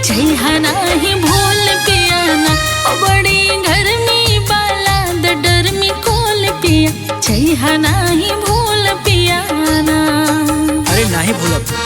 जइहा नाही भूल पियाना बड़ी गर्मी बाला डर में कोल पिया जइहा नाही भूल पियाना। अरे नाही भूलब।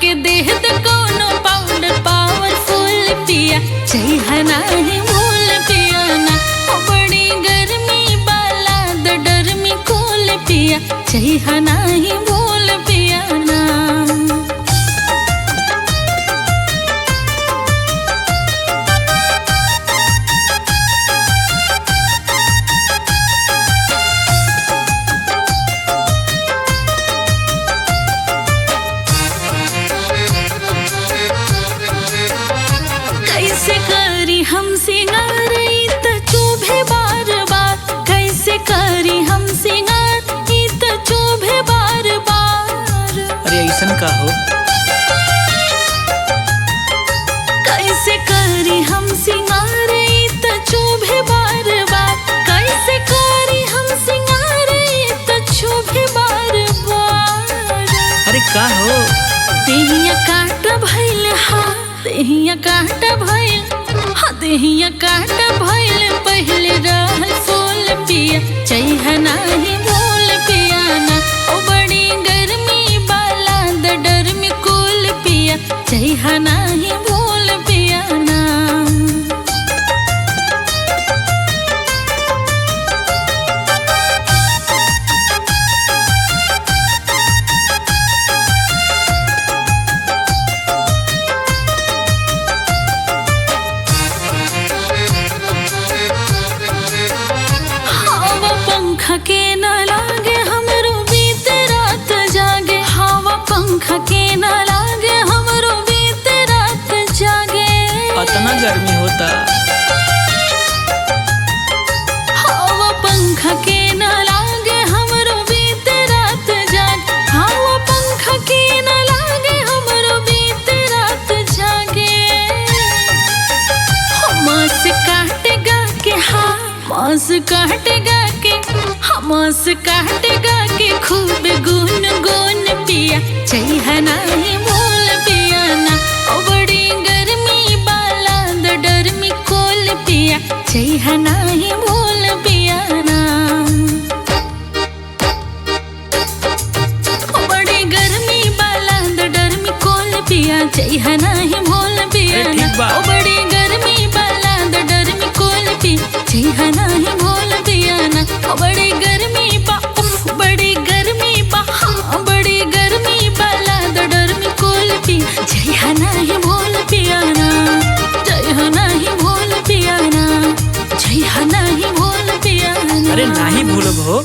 के देह द कोनो पाउडर पावरफुल पिया जइहा नाही भूल पियाना बड़ी गर्मी बाला डर में कोल पिया जइहा नाही भूल पियाना। कैसे करी हम सिंगार त चुभे बार बार कैसे करी हम सिंगार त चुभे बार बार। अरे ऐसन का हो? कैसे करी हम सिंगार त चुभे बार बार कैसे करी हम सिंगार त चुभे बार बार। अरे का हो? देहिया काट भइल हा देहिया काट भइल हाँ देहिया काट भइल पहले रहल फूल पिया जइहा नाही भूल पियाना बड़ी गर्मी बाला डर में कोल पिया जइहा नाही भूल पियाना। पंखा के न लागे हमरो बीत रात जागे हवा पंखा के न लागे हमरो बीत रात जागे। इतना गर्मी होता। हवा पंखा के न लागे हमरो बीत रात जागे हवा पंखा के न लागे हमरो बीत रात जागे। मांस काटेगा के हाँ मांस काटेगा के मांस काटेगा के खूब गुन गुन पिया जइहा नाही भूल पियाना बड़ी गर्मी बाला डर में कोल पिया जइहा नाही भूल पियाना। बड़ी गर्मी बाला डर में कोल पिया जइहा नाही भूल पियाना बड़ी गर्मी बाला डर में कोल पिया जइहा नाही भूल पियाना बड़ी गर्मी बड़ी गर्मी बाला डर में कोल पिया जइहा नाही भूल पियाना जइहा नाही भूल पियाना जइहा नाही भूल पियाना। अरे नाही भूलब हो।